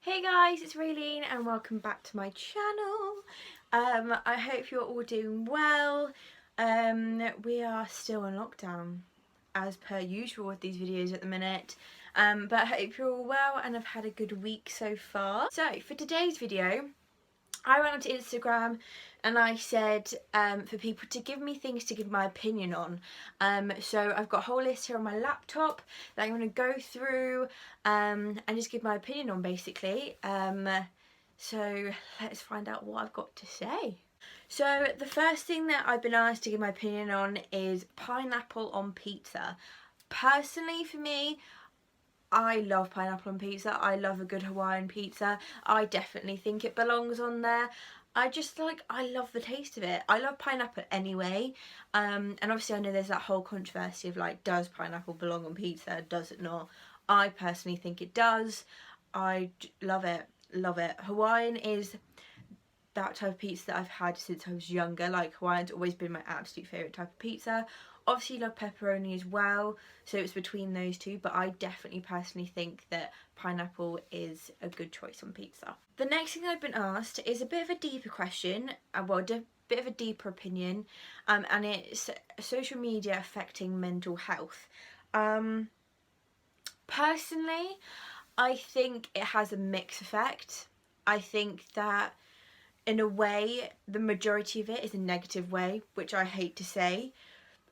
Hey guys, it's Raylene and welcome back to my channel. I hope you're all doing well. We are still in lockdown as per usual with these videos at the minute. But I hope you're all well and have had a good week so far. So for today's video, I went onto Instagram and I said for people to give me things to give my opinion on. So I've got a whole list here on my laptop that I'm going to go through and just give my opinion on basically. So let's find out what I've got to say. So the first thing that I've been asked to give my opinion on is pineapple on pizza. Personally for me, I love pineapple on pizza. I love a good Hawaiian pizza. I definitely think it belongs on there. I love the taste of it. I love pineapple anyway. And obviously I know there's that whole controversy of like, does pineapple belong on pizza? Does it not? I personally think it does. I love it. Love it. Hawaiian is that type of pizza that I've had since I was younger. Like Hawaiian's always been my absolute favourite type of pizza. Obviously love pepperoni as well, so it's between those two, but I definitely personally think that pineapple is a good choice on pizza. The next thing I've been asked is a bit of a deeper question, well, a bit of a deeper opinion, and it's social media affecting mental health. Personally, I think it has a mixed effect. I think that in a way, the majority of it is a negative way, which I hate to say.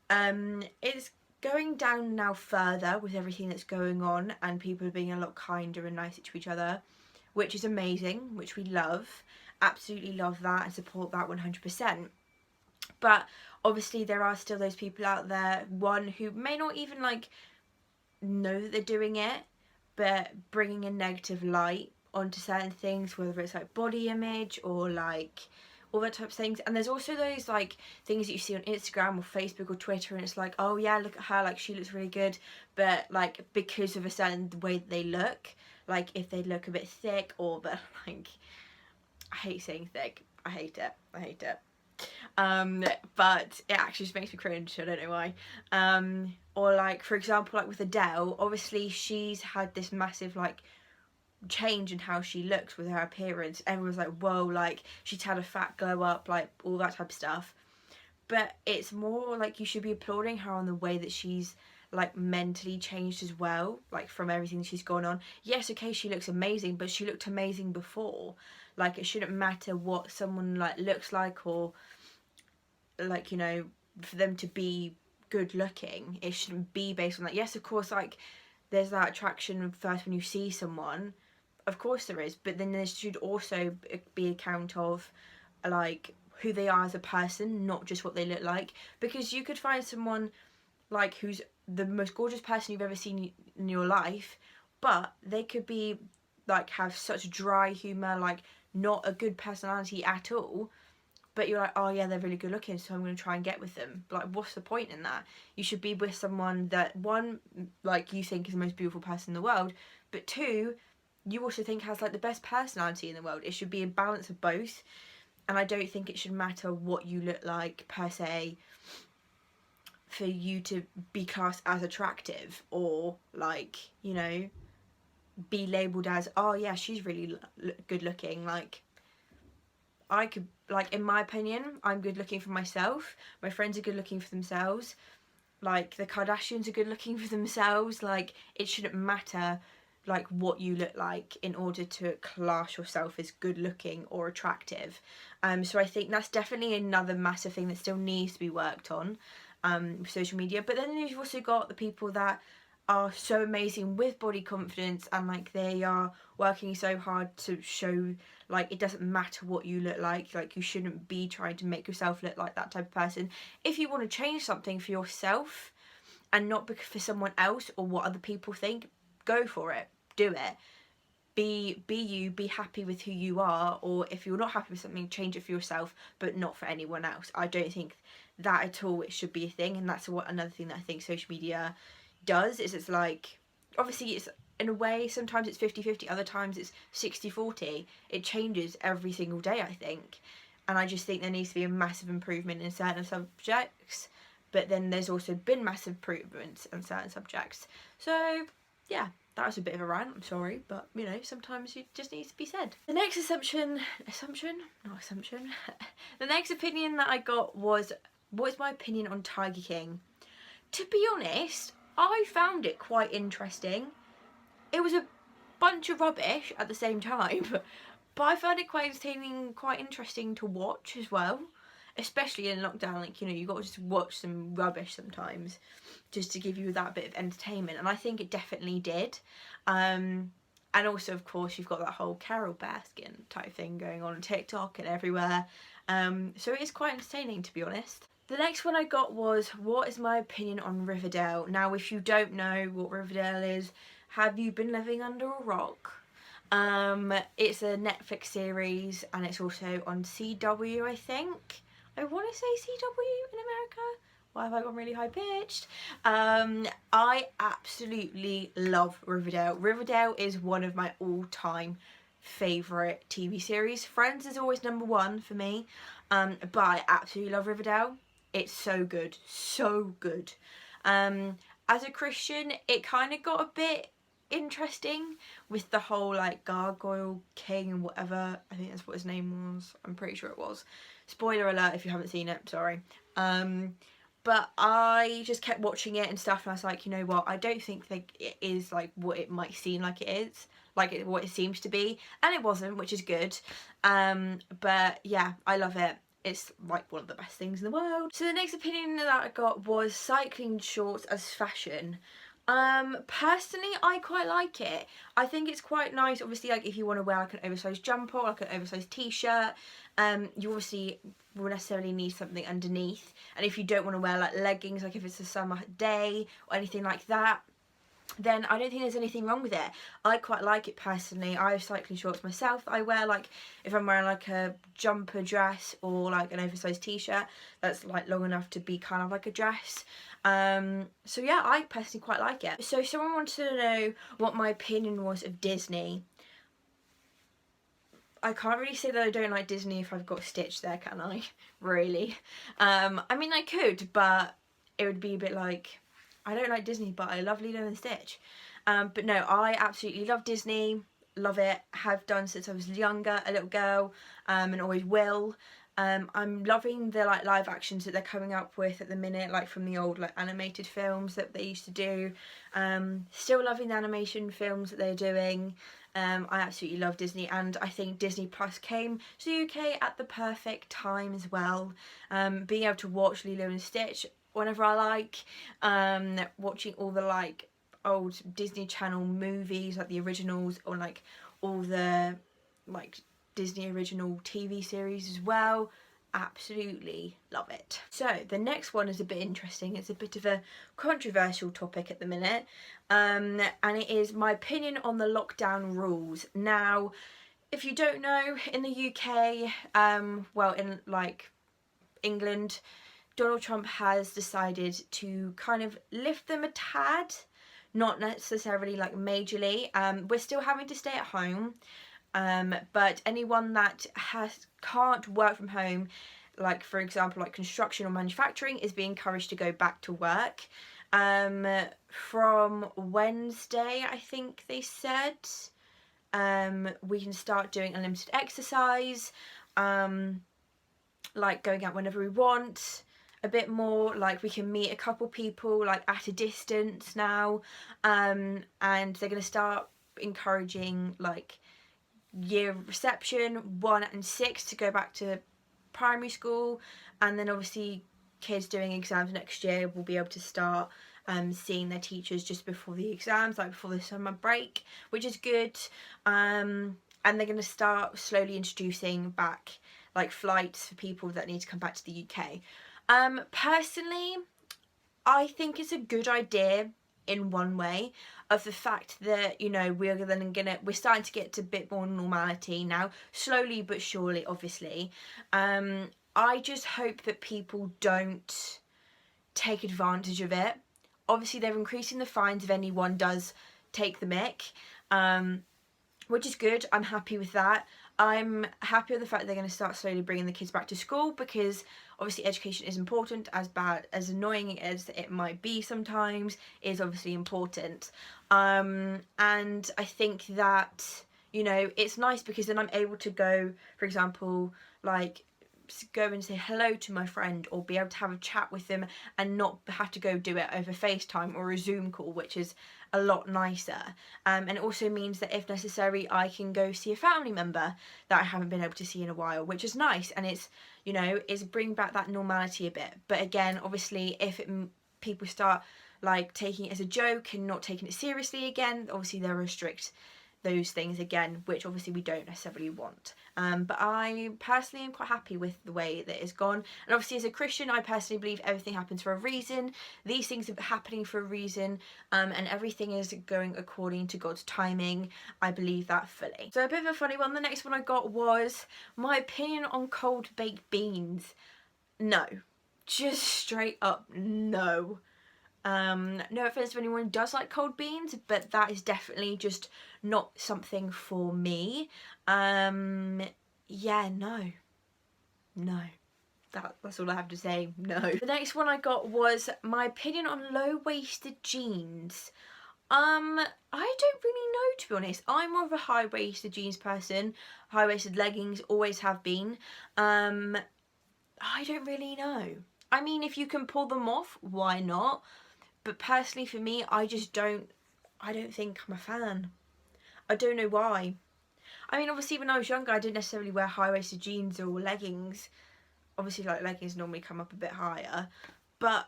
It's going down now further with everything that's going on and people are being a lot kinder and nicer to each other, which is amazing, which we love. Absolutely love that and support that 100%. But obviously there are still those people out there, one, who may not even like know that they're doing it, but bringing a negative light onto certain things, whether it's like body image or like all that type of things. And there's also those like things that you see on Instagram or Facebook or Twitter and it's like, oh yeah, look at her, like she looks really good, but like because of a certain way that they look, like if they look a bit thick or but like, I hate saying thick, I hate it. But it actually just makes me cringe, I don't know why. Or like for example, like with Adele, obviously she's had this massive like change in how she looks with her appearance. Everyone's like, whoa, like she's had a fat glow up, like all that type of stuff. But it's more like you should be applauding her on the way that she's like mentally changed as well, like from everything she's gone on. Yes, okay, she looks amazing, but she looked amazing before. Like it shouldn't matter what someone like looks like or like, you know, for them to be good looking, it shouldn't be based on that. Yes, of course, like there's that attraction first when you see someone, of course there is, but then there should also be a count of like who they are as a person, not just what they look like. Because you could find someone like who's the most gorgeous person you've ever seen in your life, but they could be like have such dry humour, like not a good personality at all, but you're like, oh yeah, they're really good looking, so I'm going to try and get with them. Like, what's the point in that? You should be with someone that, one, like you think is the most beautiful person in the world, but two, you also think has like the best personality in the world. It should be a balance of both, and I don't think it should matter what you look like per se for you to be classed as attractive or like, you know, be labelled as, oh yeah, she's really good looking. Like, I could, like, in my opinion, I'm good looking for myself. My friends are good looking for themselves. Like, the Kardashians are good looking for themselves. Like, it shouldn't matter, like, what you look like in order to class yourself as good looking or attractive. So I think that's definitely another massive thing that still needs to be worked on with social media. But then you've also got the people that are so amazing with body confidence and like they are working so hard to show like it doesn't matter what you look like you shouldn't be trying to make yourself look like that type of person. If you want to change something for yourself and not for someone else or what other people think, go for it, do it. Be you, be happy with who you are, or if you're not happy with something, change it for yourself, but not for anyone else. I don't think that at all it should be a thing, and that's what another thing that I think social media does is it's like, obviously it's in a way sometimes it's 50-50, other times it's 60-40. It changes every single day, I think, and I just think there needs to be a massive improvement in certain subjects, but then there's also been massive improvements in certain subjects. So yeah, that was a bit of a rant, I'm sorry, but you know, sometimes it just needs to be said. The next assumption, the next opinion that I got was, what is my opinion on Tiger King? To be honest, I found it quite interesting. It was a bunch of rubbish at the same time, but I found it quite entertaining, quite interesting to watch as well. Especially in lockdown, like, you know, you got to just watch some rubbish sometimes just to give you that bit of entertainment, and I think it definitely did. And also, of course, you've got that whole Carol Baskin type thing going on TikTok and everywhere, so it is quite entertaining, to be honest. The next one I got was, what is my opinion on Riverdale? Now, if you don't know what Riverdale is, have you been living under a rock? It's a Netflix series, and it's also on CW, I think. I want to say CW in America. Why have I gone really high pitched? I absolutely love Riverdale. Riverdale is one of my all-time favourite TV series. Friends is always number one for me, but I absolutely love Riverdale. It's so good, so good. As a Christian, it kind of got a bit interesting with the whole like Gargoyle King and whatever. I think that's what his name was. I'm pretty sure it was. Spoiler alert if you haven't seen it, sorry. But I just kept watching it and stuff, and I was like, you know what, I don't think that it is like what it might seem like it is, like what it seems to be, and it wasn't, which is good. But yeah, I love it. It's like one of the best things in the world. So the next opinion that I got was cycling shorts as fashion. Personally, I quite like it. I think it's quite nice, obviously, like if you want to wear like an oversized jumper or like an oversized t-shirt, you obviously will necessarily need something underneath, and if you don't want to wear like leggings, like if it's a summer day or anything like that, then I don't think there's anything wrong with it. I quite like it personally. I have cycling shorts myself. I wear, like, if I'm wearing like a jumper dress or like an oversized t-shirt that's like long enough to be kind of like a dress. So yeah, I personally quite like it. So someone wanted to know what my opinion was of Disney. I can't really say that I don't like Disney if I've got Stitch there, can I? Really? I mean, I could, but it would be a bit like, I don't like Disney, but I love Lilo and Stitch. But no, I absolutely love Disney. Love it. Have done since I was younger, a little girl, and always will. I'm loving the like live actions that they're coming up with at the minute, like from the old like animated films that they used to do. Still loving the animation films that they're doing. I absolutely love Disney, and I think Disney Plus came to the UK at the perfect time as well. Being able to watch Lilo and Stitch whenever I like, watching all the like old Disney Channel movies, like the originals, or like all the like Disney original TV series as well. Absolutely love it. So the next one is a bit interesting. It's a bit of a controversial topic at the minute, and it is my opinion on the lockdown rules. Now, if you don't know, in the UK, well, in like England, Donald Trump has decided to kind of lift them a tad, not necessarily like majorly. We're still having to stay at home. But anyone that can't work from home, like for example like construction or manufacturing, is being encouraged to go back to work. From Wednesday, I think they said, we can start doing unlimited exercise, like going out whenever we want, a bit more like we can meet a couple people like at a distance now, and they're going to start encouraging like year reception 1 and 6 to go back to primary school, and then obviously kids doing exams next year will be able to start seeing their teachers just before the exams, like before the summer break, which is good. And they're going to start slowly introducing back like flights for people that need to come back to the UK. Personally, I think it's a good idea in one way, of the fact that, you know, we're starting to get to a bit more normality now, slowly but surely, obviously. I just hope that people don't take advantage of it. Obviously, they're increasing the fines if anyone does take the mick. which is good. I'm happy with that. I'm happy with the fact that they're going to start slowly bringing the kids back to school, because obviously education is important, as bad, as annoying as it might be sometimes, is obviously important. And I think that, you know, it's nice because then I'm able to go, for example, like go and say hello to my friend, or be able to have a chat with them and not have to go do it over FaceTime or a Zoom call, which is a lot nicer. And it also means that if necessary I can go see a family member that I haven't been able to see in a while, which is nice, and it's, you know, it's bring back that normality a bit. But again, obviously if people start like taking it as a joke and not taking it seriously again, obviously they'll restrict those things again, which obviously we don't necessarily want. But I personally am quite happy with the way that it's gone. And obviously as a Christian, I personally believe everything happens for a reason. These things are happening for a reason, and everything is going according to God's timing. I believe that fully. So a bit of a funny one. The next one I got was my opinion on cold baked beans. No. Just straight up no. No offense to anyone who does like cold beans, but that is definitely just not something for me. Yeah, no. That's all I have to say, no. The next one I got was my opinion on low-waisted jeans. I don't really know, to be honest. I'm more of a high-waisted jeans person. High-waisted leggings, always have been. I don't really know. I mean, if you can pull them off, why not? But personally for me, I don't think I'm a fan. I don't know why. I mean, obviously when I was younger, I didn't necessarily wear high-waisted jeans or leggings. Obviously, like, leggings normally come up a bit higher. But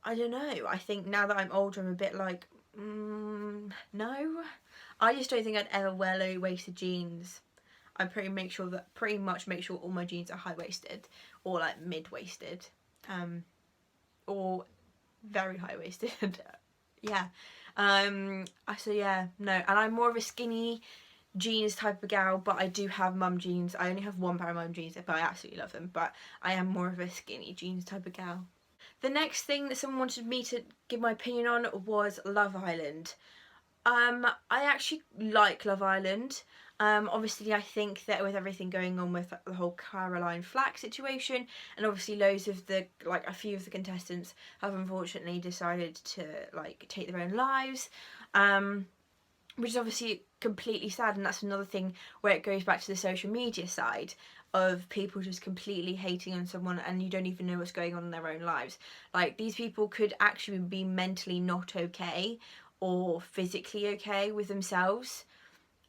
I don't know. I think now that I'm older, I'm a bit like, no. I just don't think I'd ever wear low-waisted jeans. I pretty much make sure all my jeans are high-waisted or like mid-waisted, or very high-waisted. Yeah. So yeah, no. And I'm more of a skinny jeans type of gal, but I do have mum jeans. I only have one pair of mum jeans, but I absolutely love them. But I am more of a skinny jeans type of gal. The next thing that someone wanted me to give my opinion on was Love Island. I actually like Love Island. Obviously I think that with everything going on with the whole Caroline Flack situation, and obviously loads of the, like, a few of the contestants have unfortunately decided to like take their own lives, which is obviously completely sad. And that's another thing where it goes back to the social media side of people just completely hating on someone and you don't even know what's going on in their own lives. Like, these people could actually be mentally not okay or physically okay with themselves,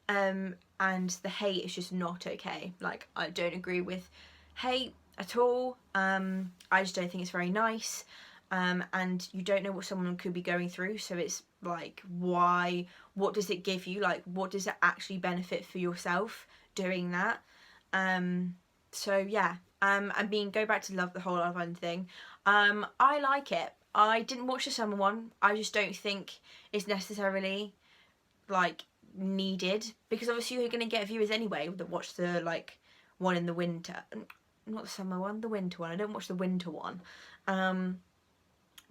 and the hate is just not okay. Like, I don't agree with hate at all. I just don't think it's very nice, and you don't know what someone could be going through, so it's like, why? What does it give you? Like, what does it actually benefit for yourself doing that? So yeah, I mean, go back to the whole Love Island thing. I like it. I didn't watch the summer one. I just don't think it's necessarily like needed, because obviously you're going to get viewers anyway that watch the like one in the winter, not the summer one, the winter one. I don't watch the winter one, because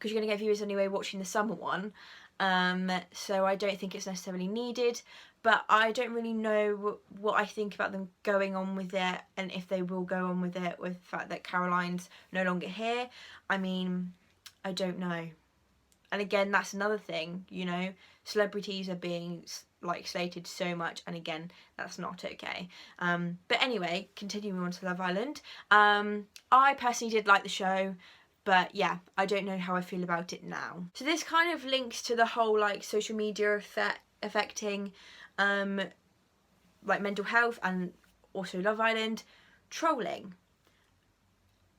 you're going to get viewers anyway watching the summer one. So I don't think it's necessarily needed, but I don't really know what I think about them going on with it, and if they will go on with it with the fact that Caroline's no longer here. I mean, I don't know. And again, that's another thing, you know, celebrities are being like slated so much, and again, that's not okay. But anyway, continuing on to Love Island, I personally did like the show, but yeah, I don't know how I feel about it now. So this kind of links to the whole like social media affecting like mental health, and also Love Island. Trolling,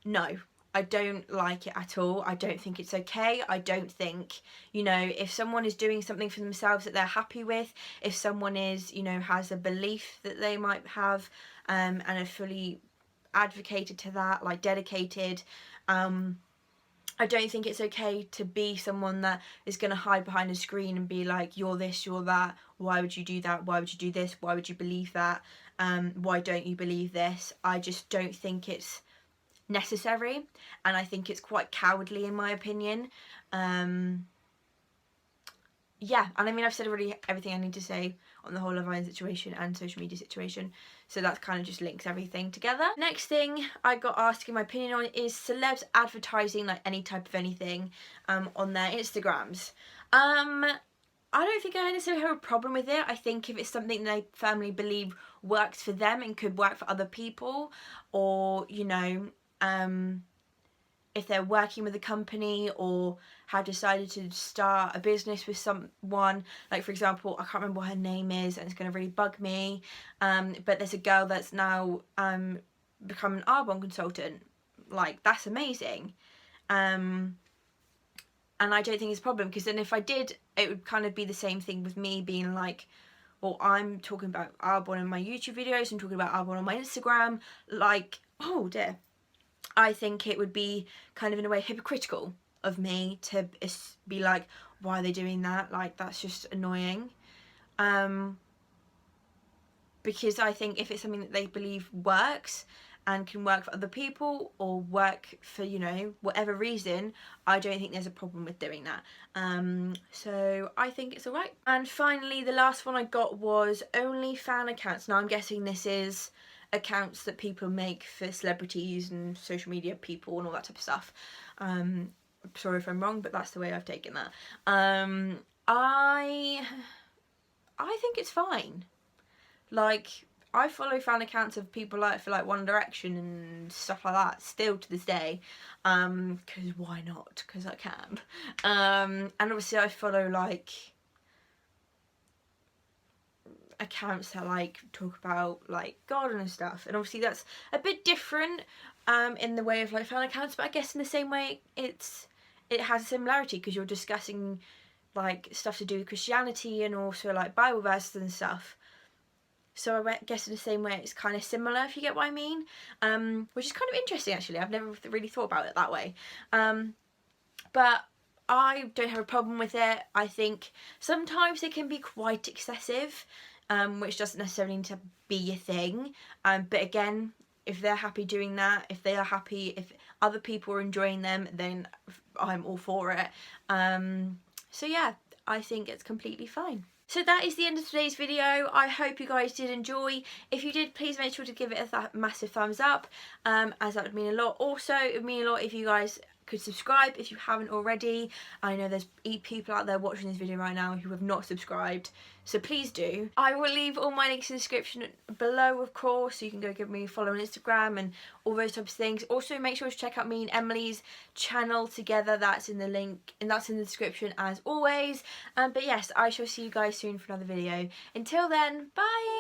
no, I don't like it at all. I don't think it's okay. I don't think, you know, if someone is doing something for themselves that they're happy with, if someone is, you know, has a belief that they might have, and are fully advocated to that, like dedicated, I don't think it's okay to be someone that is going to hide behind a screen and be like, you're this, you're that, why would you do that, why would you do this, why would you believe that, why don't you believe this. I just don't think it's necessary, and I think it's quite cowardly in my opinion. Yeah, and I mean, I've said already everything I need to say on the whole Love Island situation and social media situation. So that kind of just links everything together. Next thing I got asked my opinion on is celebs advertising like any type of anything on their Instagrams. I don't think I necessarily have a problem with it. I think if it's something they firmly believe works for them and could work for other people, or, you know, if they're working with a company or have decided to start a business with someone, like for example, I can't remember what her name is and it's going to really bug me, but there's a girl that's now become an Arbonne consultant. Like, that's amazing. And I don't think it's a problem, because then if I did, it would kind of be the same thing with me being like, well, I'm talking about Arbonne in my YouTube videos, I'm talking about Arbonne on my Instagram, like, oh dear. I think it would be kind of in a way hypocritical of me to be like, why are they doing that? Like, that's just annoying. Because I think if it's something that they believe works and can work for other people or work for, you know, whatever reason, I don't think there's a problem with doing that. So I think it's alright. And finally, the last one I got was only fan accounts. Now I'm guessing this is accounts that people make for celebrities and social media people and all that type of stuff. Sorry if I'm wrong, but that's the way I've taken that. I think it's fine. Like, I follow fan accounts of people like for like One Direction and stuff like that still to this day, because why not? Because I can. And obviously I follow like accounts that like talk about like God and stuff, and obviously that's a bit different in the way of like fan accounts, but I guess in the same way it has a similarity, because you're discussing like stuff to do with Christianity and also like Bible verses and stuff. So I guess in the same way it's kind of similar, if you get what I mean, which is kind of interesting actually. I've never really thought about it that way, but I don't have a problem with it. I think sometimes it can be quite excessive, which doesn't necessarily need to be a thing, but again, if they're happy doing that, if they are happy, if other people are enjoying them, then I'm all for it. So yeah, I think it's completely fine. So that is the end of today's video. I hope you guys did enjoy. If you did, please make sure to give it a massive thumbs up, as that would mean a lot. Also, it would mean a lot if you guys could subscribe if you haven't already. I know there's people out there watching this video right now who have not subscribed, so please do. I will leave all my links in the description below, of course, so you can go give me a follow on Instagram and all those types of things. Also, make sure to check out me and Emily's channel together. That's in the link, and that's in the description as always. But yes, I shall see you guys soon for another video. Until then, bye!